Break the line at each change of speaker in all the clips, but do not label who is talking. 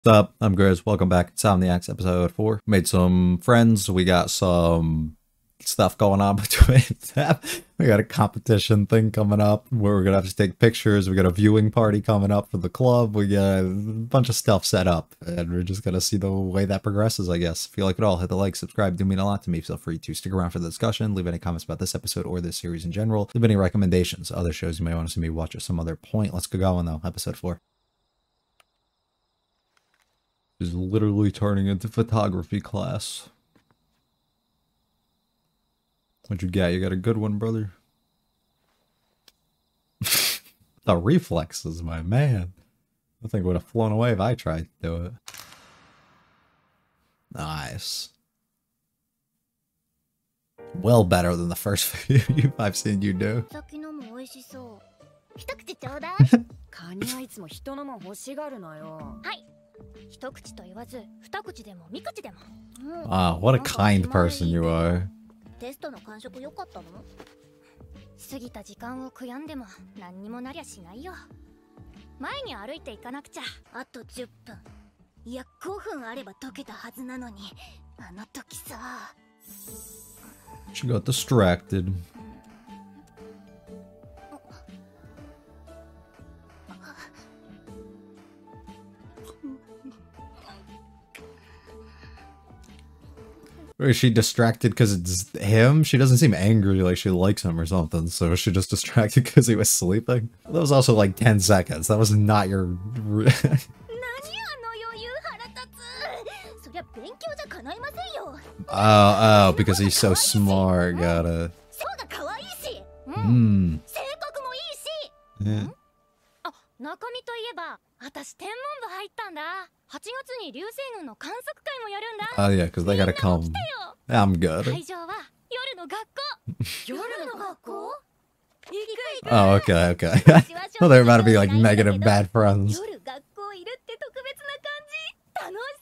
What's up? I'm Grizz. Welcome back to Insomniacs episode 4. Made some friends. We got some stuff going on between them. We got a competition thing coming up where we're gonna have to take pictures. We got a viewing party coming up for the club. We got a bunch of stuff set up, and we're just gonna see the way that progresses, I guess. If you like it all, hit the like, subscribe, do mean a lot to me. Feel free to stick around for the discussion. Leave any comments about this episode or this series in general. Leave any recommendations, other shows you may want to see me watch at some other point. Let's get going though. Episode 4 is literally turning into photography class. What'd you get? You got a good one, brother? The reflexes, my man. I think it would have flown away if I tried to do it. Nice. Well better than the first few I've seen you do.
一口と言わず、二口でも三口でも。
Wow, what a kind person you are.
テストの感触良かったの？過ぎた時間を悔やんでも何にもなりゃしないよ。前に歩いていかなくちゃ。あと10分。いや、5分あれば解けたはずなのに、あの時さ。
She got distracted. Or is she distracted because it's him? She doesn't seem angry like she likes him or something, so is she just distracted because he was sleeping? That was also like 10 seconds. That was not your... Oh, because he's so smart, gotta... Hmm. Yeah.
中身といえば、私天文部入ったんだ。8月に流星群の観測会もやるんだ。
Oh yeah, because they gotta come. I'm good.
会場は夜の学校。夜の学校?
Oh, okay, okay. Well, they're about to be like negative bad friends.
夜学校いるって特別な感じ。楽し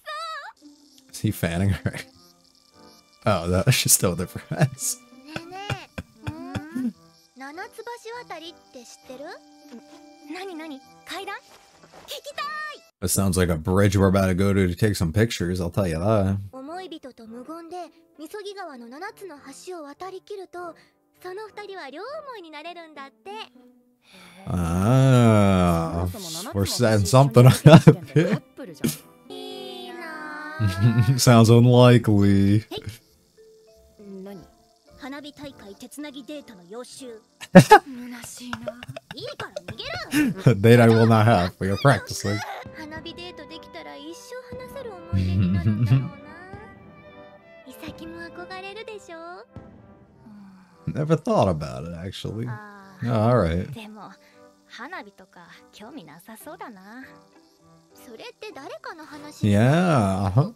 そう。
Is he fanning her? Oh, no, she's still with her friends.
ねえねえ。七つ橋渡りって知ってる？何何？階段？聞きたい。
It sounds like a bridge we're about to go to take some pictures, I'll tell you that.
思い人と無言でみそぎ川の7つの橋を渡りきると、その2人は両思いになれるんだって。
Ah, we're setting something up here.
いいな。
Sounds unlikely.
何？花火大会手つなぎデートの予習。虚しいな。いいから逃げる。
Date I will not have. We are practicing.
花火デートできたら一生話せる思い出になるんだろうな。イサキも憧れるでしょ。
Never thought about it, actually. Oh, alright.
でも花火とか興味なさそうだな。それって誰かの話？
Yeah.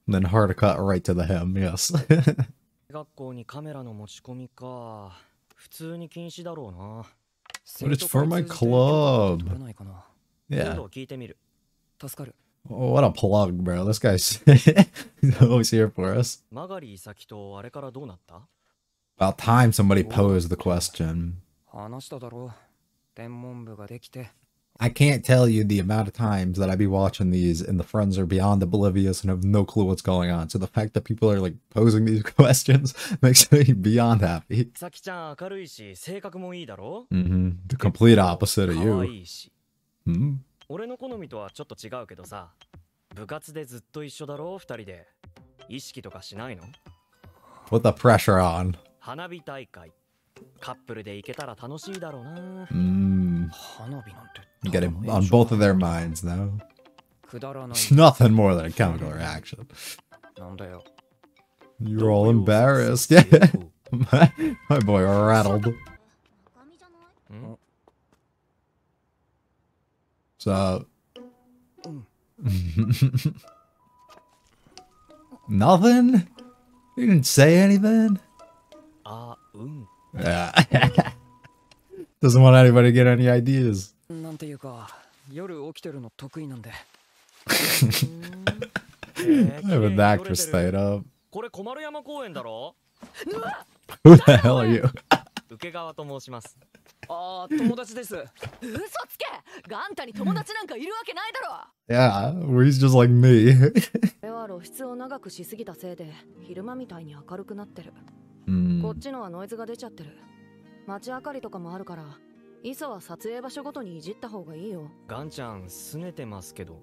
Then hard to cut right to the hem, yes.
学校にカメラの持ち込みか。普通に禁止だろうな。
But it's for my club. Yeah.
聞いてみる。助かる。
Oh, what a plug, bro. This guy's he's always here for us.
マガリイサキとあれからどうなった？
About time somebody posed the question.
話しただろう。天文部ができて。
I can't tell you the amount of times that I be watching these and the friends are beyond oblivious and have no clue what's going on. So the fact that people are like posing these questions makes me beyond happy.
サキちゃん明るいし性格もいいだろ？
The complete opposite of
可愛
you.
いし。
Hmm?
俺の好みとはちょっと違うけどさ。部活でずっと一緒だろ、二人で。意識とかしないの？
Put the pressure on.
花火大会。カップルで行けたら楽しいだろうな。花火なんて。
Get him on both of their minds now.
くだらない。
Nothing more than a chemical reaction.
なんだよ。
You're all embarrassed. Yeah. My boy rattled. So nothing? You didn't say anything? Yeah. Doesn't want anybody to get any ideas.
なんていうか、夜起きてるの得意なんで。
Even the actress stayed up.
これ小丸山公園だろ？
Who the hell are you?
受川と申します。ああ、友達です。
嘘つけ。ガンタに友達なんかいるわけないだろ。
Yeah, well, he's just like me.
これは露出を長くしすぎたせいで昼間みたいに明るくなってる。
Mm.
こっちのはノイズが出ちゃってる。街明かりとかもあるから、いそは撮影場所ごとにいじった方がいいよ。
ガンちゃん拗ねてますけど。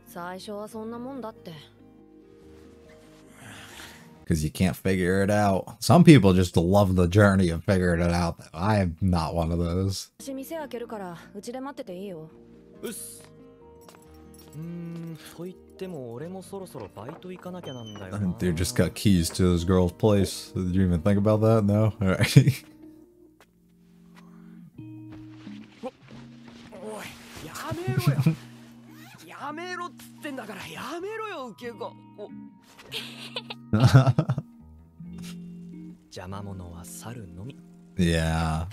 最初はそんなもんだって。
Because you can't figure it out. Some people just love the journey of figuring it out. I am not one of those.
私店開けるからうちで待ってていいよ。
うっす。と言っても俺もそろそろバイト行かなきゃなんだよな。
Dude just got keys to this girl's place. Did you even think about that? No? Alright.
おい、やめろよ。やめろっつってんだからやめろよ、受け子。邪魔者は猿のみ。
Yeah.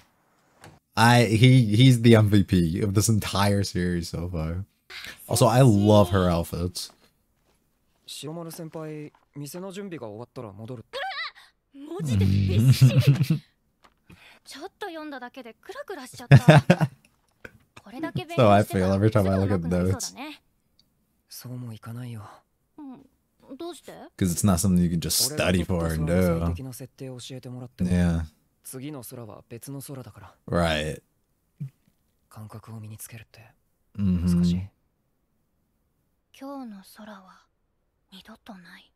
He's the MVP of this entire series so far. Also, I love her outfits.
白丸先輩、店の準備が終わったら戻る。
文字でびっしり。ちょっと読んだだけでクラクラしちゃった。これだけ勉強
So I
してた
feel
ら
every time I
す
look
ぐ
at
上手くなりそう
notes.
だね。
そうもいかないよ。
どうして？
Because it's not something you can just study for and do.
的な設定を教えてもらっても
Yeah.
次の空は別の空だから。
Right.
感覚を身につけるって
うん
難しい。
今日の空は二度とない。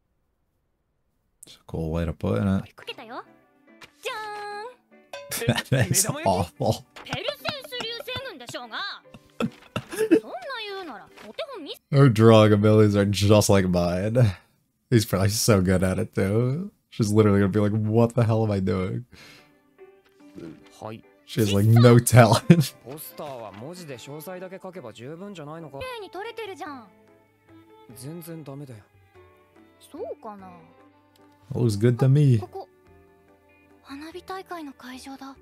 It's a cool way to put it.
かけたよ。じゃーん。
That's awful.
ペルセウス流星群でしょうが。そんな言うならお手本見せ。
Her drawing abilities are just like mine. He's probably so good at it too. She's literally gonna be like, what the hell am I doing?
はい。
She has like no talent.
ポスターは文字で詳細だけ書けば十分じゃないのか。
綺麗に撮れてるじゃん。
全然ダメだよ。
そうかな。
Looks good to me.
ここ花火大会の会場だ。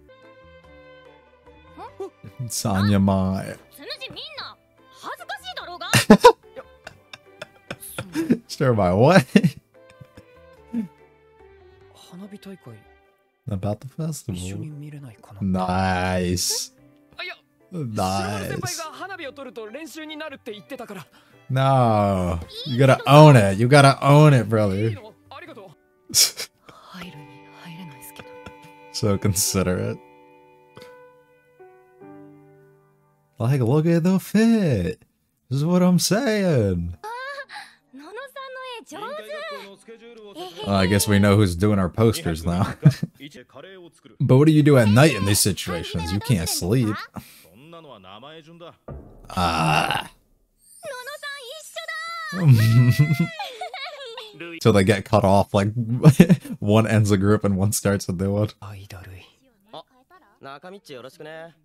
It's on your mind.
つむじみんな恥ずかしいだろうが。
Sure, by what?
花火大会
About the
一緒に
festival.
見れないかな。
Nice.
あ、いや、白丸先輩
Nice.
が花火を撮ると練習になるって言ってたから。
No. You gotta own it. You gotta own it,
いい
brother.
の？ありがとう。
入るに入れないっすけど。
So considerate. Like, look at the fit. This is what I'm saying.
野々さんの絵上手。
I guess we know who's doing our posters now. But what do you do at night in these situations? You can't sleep. Ah.
野々さん一緒だ。
So they get cut off, like, one ends a group and one starts a new one.
アイダルイ。あ、中道よろしくね。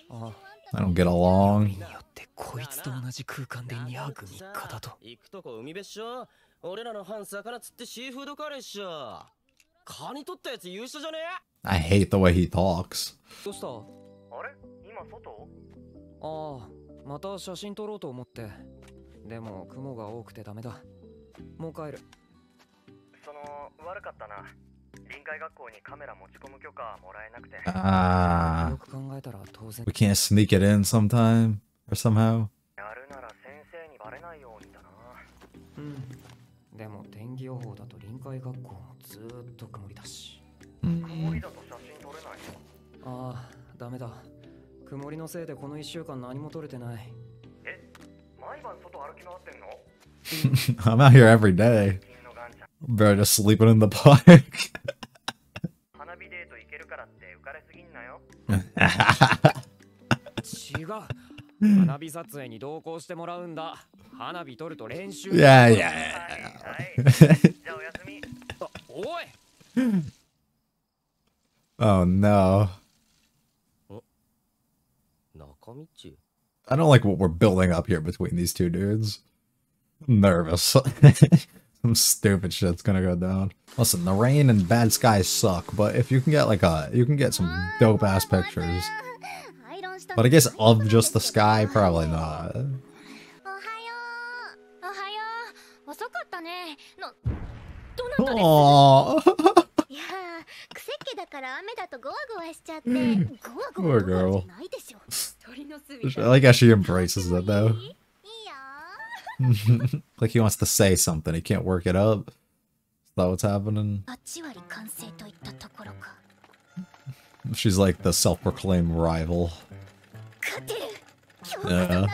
あ、
I don't get along.
によってこいつと同じ空間でニャーグ3日だと。行くとこ海辺っしょ。俺らの班魚釣ってシーフードカレーっしょ。カニ取ったやつ優秀じゃね？
I hate the way he talks.
どうした？あれ？今外？ああ、また写真撮ろうと思って。でも雲が多くてダメだ。もう帰る。その悪かったな。臨海学校にカメラ持ち込む許可もらえなくて。
Ah.
よく考えたら当然。
We can't sneak it in sometime or somehow.
やるなら先生にバレないようにだな。うん。でも天気予報だと臨海学校もずーっと曇りだし。曇りだと写真撮れないの？ああ、ダメだ。曇りのせいでこの1週間何も撮れてない。え、毎晩外歩き回ってんの？
I'm out here every day. Bro, just sleeping in the park.
花火デート行けるからって浮かれすぎんなよ。違う。花火撮影に同行してもらうんだ。花火撮ると練習。
Yeah, yeah.
じゃあおやすみ。あ、おい。
Oh no.
中道。
I don't like what we're building up here between these two dudes. I'm nervous. Some stupid shit's gonna go down. Listen, the rain and bad skies suck, but if you can get like you can get some dope ass pictures. But I guess of just the sky, probably not.
おはよう。おはよう。遅かったね。どなたです？
Aww.
いやー、癖っ気だから
Poor girl. I like how she embraces it though. Like he wants to say something, he can't work it up. Is that what's happening? She's like the self-proclaimed rival. Yeah.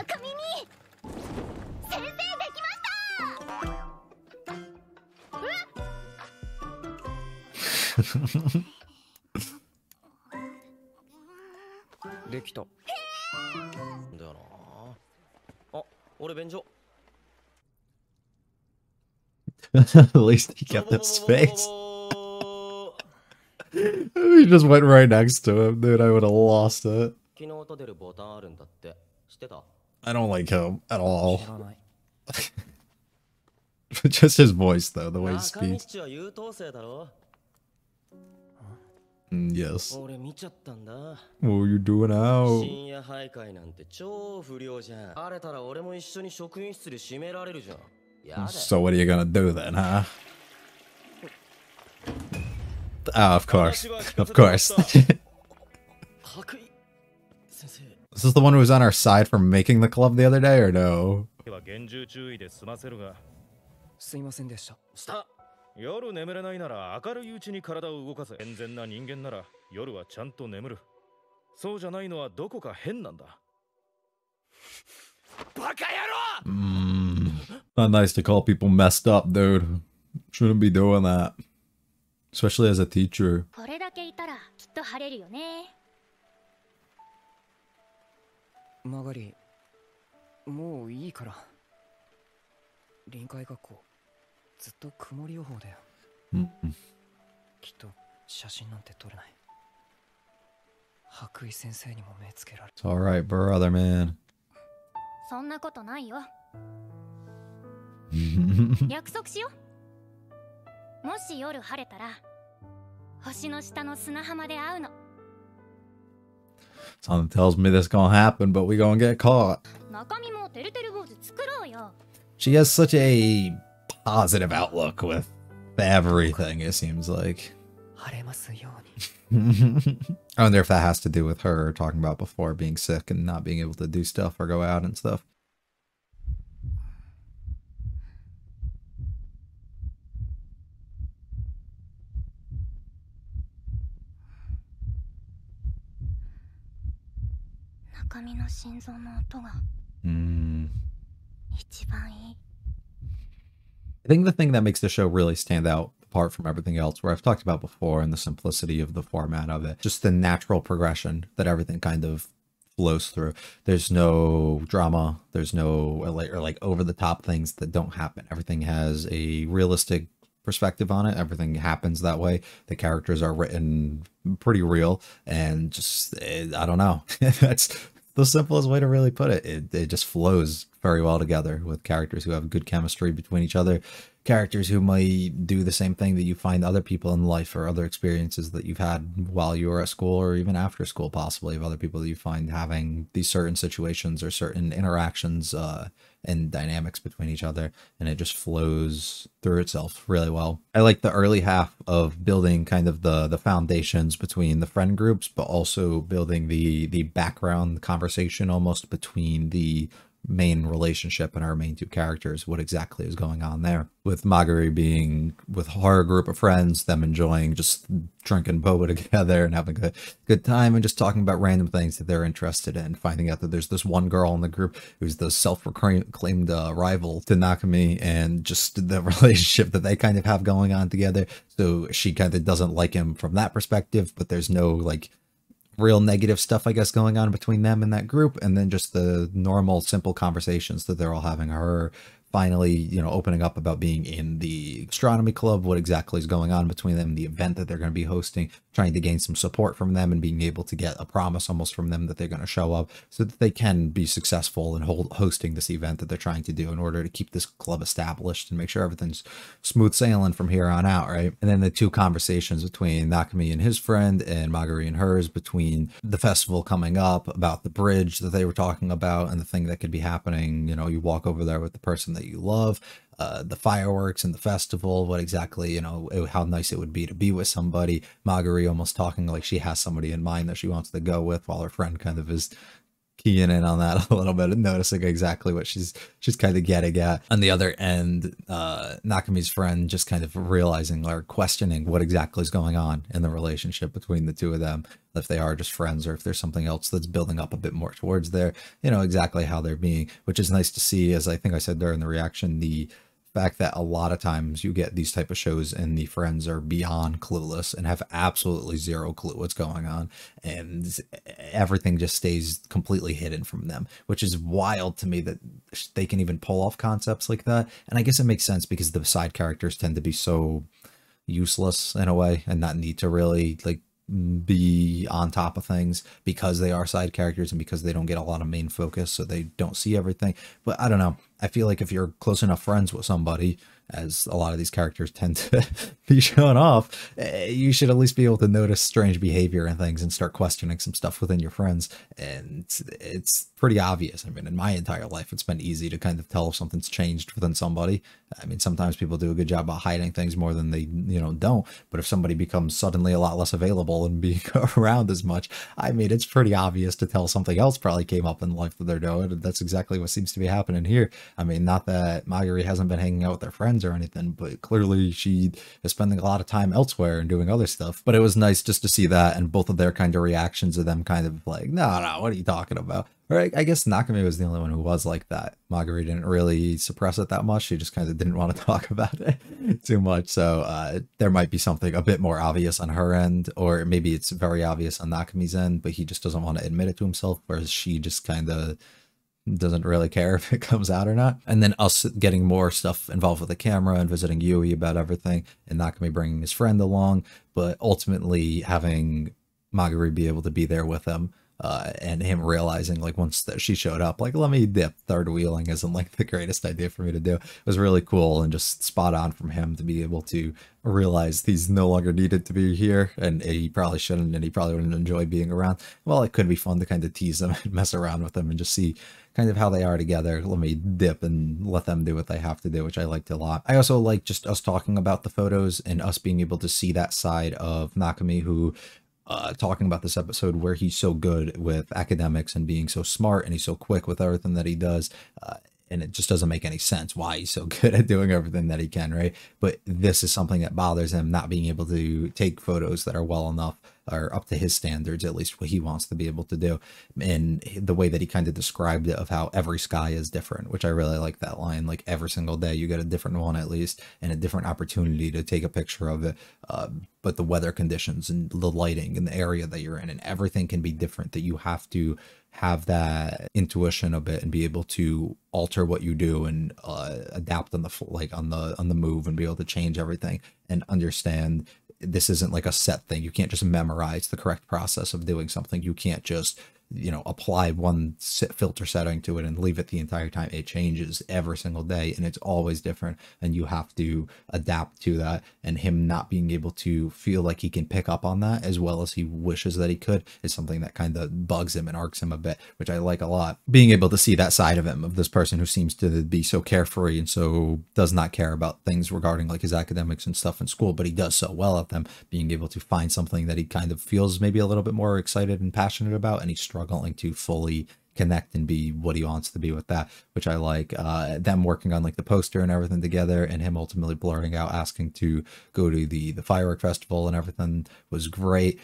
At least he kept his face. He just went right next to him, dude. I would have lost it. I don't like him at all. Just his voice, though, the way he speaks. Yes. What are you doing now? So what are you gonna do then, huh? Oh, of course. Of course. Is this the one who was on our side for making the club the other day, or no? Not nice to call people messed up, dude. Shouldn't be doing that. Especially as a teacher.
Magari, もういいから。臨海学校、ずっと曇り予報だよ。きっと写真なんて撮れない。白衣先生にも目つけられる。
It's alright, brother, man.
そんなことないよ。約束しよう。もし夜晴れたら、星の下の砂浜で会うの。
Something tells me this gonna happen, but we gonna get caught. She has such a positive outlook with everything, it seems like. I wonder if that has to do with her talking about before being sick and not being able to do stuff or go out and stuff. I think the thing that makes the show really stand out apart from everything else, where I've talked about before, and the simplicity of the format of it, just the natural progression that everything kind of flows through. There's no drama, there's no like over the top things that don't happen. Everything has a realistic perspective on it. Everything happens that way. The characters are written pretty real, and just I don't know. That's the simplest way to really put it. It just flows very well together with characters who have good chemistry between each other, characters who might do the same thing that you find other people in life or other experiences that you've had while you were at school or even after school, possibly, of other people that you find having these certain situations or certain interactions and dynamics between each other, and it just flows through itself really well. I like the early half of building kind of the foundations between the friend groups, but also building the background conversation almost between the main relationship and our main two characters, what exactly is going on there, with Magari being with her group of friends, them enjoying just drinking boba together and having a good time and just talking about random things that they're interested in, finding out that there's this one girl in the group who's the self-proclaimed rival to Nakami, and just the relationship that they kind of have going on together. So she kind of doesn't like him from that perspective, but there's no like real negative stuff, I guess, going on between them and that group, and then just the normal simple conversations that they're all having. Her finally, you know, opening up about being in the astronomy club, what exactly is going on between them, the event that they're going to be hosting, trying to gain some support from them, and being able to get a promise almost from them that they're going to show up so that they can be successful in hosting this event that they're trying to do in order to keep this club established and make sure everything's smooth sailing from here on out, right? And then the two conversations between Nakami and his friend and Magari and hers, between the festival coming up, about the bridge that they were talking about and the thing that could be happening. You know, you walk over there with the person that you love, the fireworks and the festival, what exactly, how nice it would be to be with somebody. Marguerite almost talking like she has somebody in mind that she wants to go with, while her friend kind of is keying in on that a little bit and noticing exactly what she's kind of getting at. On the other end, Nakami's friend just kind of realizing or questioning what exactly is going on in the relationship between the two of them, if they are just friends or if there's something else that's building up a bit more towards their, exactly how they're being, which is nice to see. As I think I said during the reaction, the fact that a lot of times you get these type of shows and the friends are beyond clueless and have absolutely zero clue what's going on, and everything just stays completely hidden from them, which is wild to me that they can even pull off concepts like that. And I guess it makes sense because the side characters tend to be so useless in a way and not need to really like be on top of things because they are side characters and because they don't get a lot of main focus, so they don't see everything. But I don't know, I feel like if you're close enough friends with somebody, as a lot of these characters tend to be shown off, you should at least be able to notice strange behavior and things and start questioning some stuff within your friends. And it's pretty obvious. I mean, in my entire life, it's been easy to kind of tell if something's changed within somebody. I mean, sometimes people do a good job about hiding things more than they, don't. But if somebody becomes suddenly a lot less available and being around as much, I mean, it's pretty obvious to tell something else probably came up in life that they're doing. And that's exactly what seems to be happening here. I mean, not that Marguerite hasn't been hanging out with their friends or anything, but clearly she is spending a lot of time elsewhere and doing other stuff. But it was nice just to see that, and both of their kind of reactions of them kind of like, no, what are you talking about? Or I guess Nakami was the only one who was like that. Marguerite didn't really suppress it that much. She just kind of didn't want to talk about it too much. So there might be something a bit more obvious on her end, or maybe it's very obvious on Nakami's end, but he just doesn't want to admit it to himself, whereas she just kind of doesn't really care if it comes out or not. And then us getting more stuff involved with the camera and visiting Yui about everything, and Nakami bringing his friend along, but ultimately having Marguerite be able to be there with him. And him realizing, like, once that she showed up, like, let me dip, third wheeling isn't like the greatest idea for me to do. It was really cool and just spot on from him to be able to realize he's no longer needed to be here, and he probably shouldn't, and he probably wouldn't enjoy being around. Well, it could be fun to kind of tease him and mess around with him and just see kind of how they are together. Let me dip and let them do what they have to do, which I liked a lot. I also like just us talking about the photos and us being able to see that side of Nakami, who talking about this episode where he's so good with academics and being so smart, and he's so quick with everything that he does, and it just doesn't make any sense why he's so good at doing everything that he can, right? But this is something that bothers him, not being able to take photos that are well enough or up to his standards, at least what he wants to be able to do. And the way that he kind of described it, of how every sky is different, which I really like that line. Like, every single day you get a different one at least, and a different opportunity to take a picture of it. But the weather conditions and the lighting and the area that you're in and everything can be different, that you have to have that intuition a bit and be able to alter what you do and adapt on the move, and be able to change everything and understand this isn't like a set thing. You can't just memorize the correct process of doing something. You can't just, apply one filter setting to it and leave it the entire time. It changes every single day, and it's always different, and you have to adapt to that. And him not being able to feel like he can pick up on that as well as he wishes that he could is something that kind of bugs him and arcs him a bit, which I like a lot. Being able to see that side of him, of this person who seems to be so carefree and so does not care about things regarding like his academics and stuff in school, but he does so well at them, being able to find something that he kind of feels maybe a little bit more excited and passionate about, and he's struggling to fully connect and be what he wants to be with that, which I like. Them working on like the poster and everything together, and him ultimately blurting out asking to go to the firework festival and everything was great.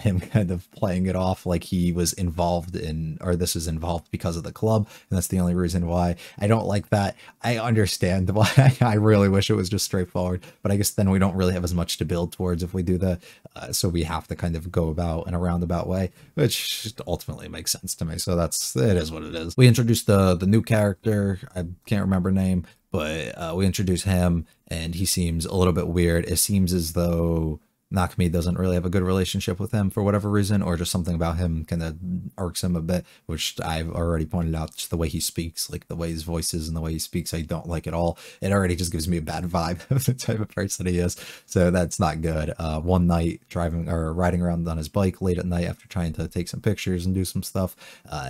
Him kind of playing it off like he was involved in, or this is involved because of the club, and that's the only reason why. I don't like that. I understand why. I really wish it was just straightforward, but I guess then we don't really have as much to build towards if we do that. So we have to kind of go about in a roundabout way, which ultimately makes sense to me. So it is what it is. We introduced the new character. I can't remember name, but we introduced him, and he seems a little bit weird. It seems as though Nakami doesn't really have a good relationship with him for whatever reason, or just something about him kind of irks him a bit, which I've already pointed out. Just the way he speaks, like the way his voice is and the way he speaks, I don't like at all. It already just gives me a bad vibe of the type of person he is. So that's not good. One night driving or riding around on his bike late at night after trying to take some pictures and do some stuff,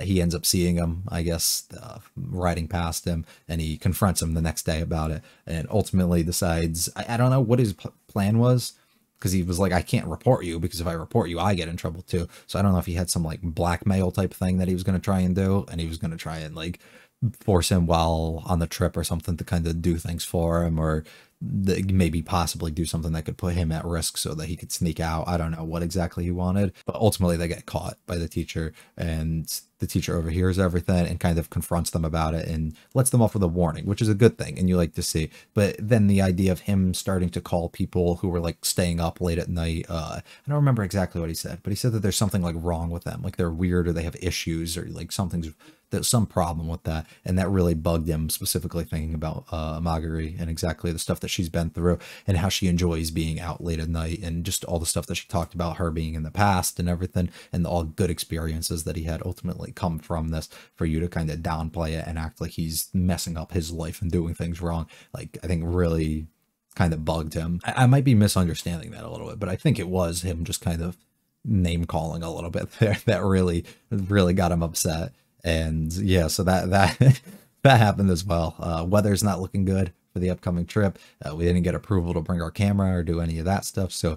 he ends up seeing him, I guess, riding past him, and he confronts him the next day about it, and ultimately decides, I don't know what his plan was, because he was like, I can't report you, because if I report you, I get in trouble too. So I don't know if he had some like blackmail type thing that he was going to try and do, and he was going to try and like force him while on the trip or something to kind of do things for him, or maybe possibly do something that could put him at risk so that he could sneak out. I don't know what exactly he wanted, but ultimately they get caught by the teacher, and the teacher overhears everything and kind of confronts them about it and lets them off with a warning, which is a good thing and you like to see. But then the idea of him starting to call people who were like staying up late at night, I don't remember exactly what he said, but he said that there's something like wrong with them, like they're weird or they have issues or like there's some problem with that, and that really bugged him, specifically thinking about Magari and exactly the stuff that she's been through and how she enjoys being out late at night, and just all the stuff that she talked about her being in the past and everything, and all good experiences that he had ultimately come from this, for you to kind of downplay it and act like he's messing up his life and doing things wrong, like I think really kind of bugged him. I might be misunderstanding that a little bit, but I think it was him just kind of name calling a little bit there that really got him upset. And yeah, so that that happened as well. Weather's not looking good for the upcoming trip. We didn't get approval to bring our camera or do any of that stuff, so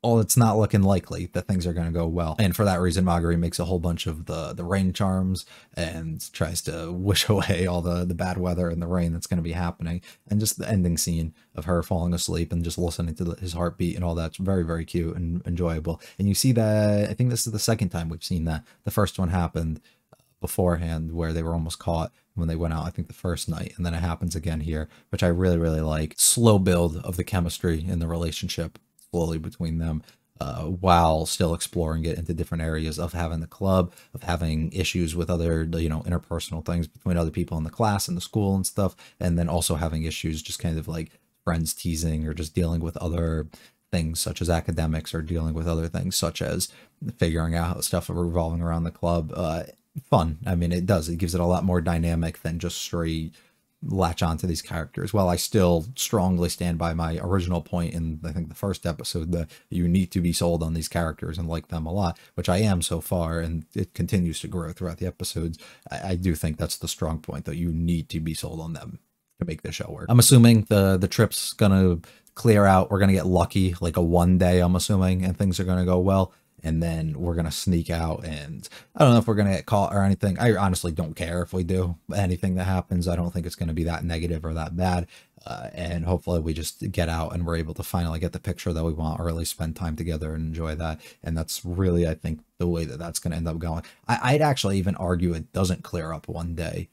it's not looking likely that things are going to go well. And for that reason, Magari makes a whole bunch of the rain charms and tries to wish away all the bad weather and the rain that's going to be happening. And just the ending scene of her falling asleep and just listening to his heartbeat and all that's very, very cute and enjoyable. And you see that, I think this is the second time we've seen that. The first one happened beforehand where they were almost caught when they went out, I think the first night, and then it happens again here, which I really, really like. Slow build of the chemistry in the relationship slowly between them, while still exploring it into different areas of having the club, of having issues with other, interpersonal things between other people in the class and the school and stuff, and then also having issues just kind of like friends teasing or just dealing with other things such as academics, or dealing with other things such as figuring out how stuff revolving around the club. Fun. I mean, it gives it a lot more dynamic than just straight latch onto these characters. While I still strongly stand by my original point in, I think, the first episode, that you need to be sold on these characters and like them a lot, which I am so far, and it continues to grow throughout the episodes. I do think that's the strong point, that you need to be sold on them to make the show work. I'm assuming the trip's gonna clear out. We're gonna get lucky, like a one day, I'm assuming, and things are gonna go well. And then we're going to sneak out, and I don't know if we're going to get caught or anything. I honestly don't care if we do anything that happens. I don't think it's going to be that negative or that bad. And hopefully we just get out and we're able to finally get the picture that we want, or at least spend time together and enjoy that. And that's really, I think, the way that that's going to end up going. I'd actually even argue it doesn't clear up one day,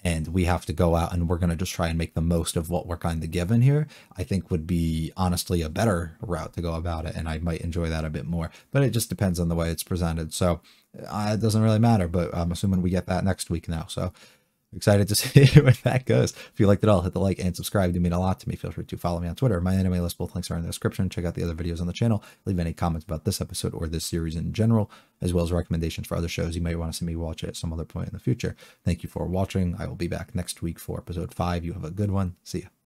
and we have to go out and we're going to just try and make the most of what we're kind of given here, I think would be honestly a better route to go about it. And I might enjoy that a bit more, but it just depends on the way it's presented. So it doesn't really matter, but I'm assuming we get that next week now. So excited to see where that goes. If you liked it all, hit the like and subscribe. Do mean a lot to me. Feel free to follow me on Twitter. My anime list, both links are in the description. Check out the other videos on the channel. Leave any comments about this episode or this series in general, as well as recommendations for other shows you may want to see me watch at some other point in the future. Thank you for watching. I will be back next week for episode 5. You have a good one. See ya.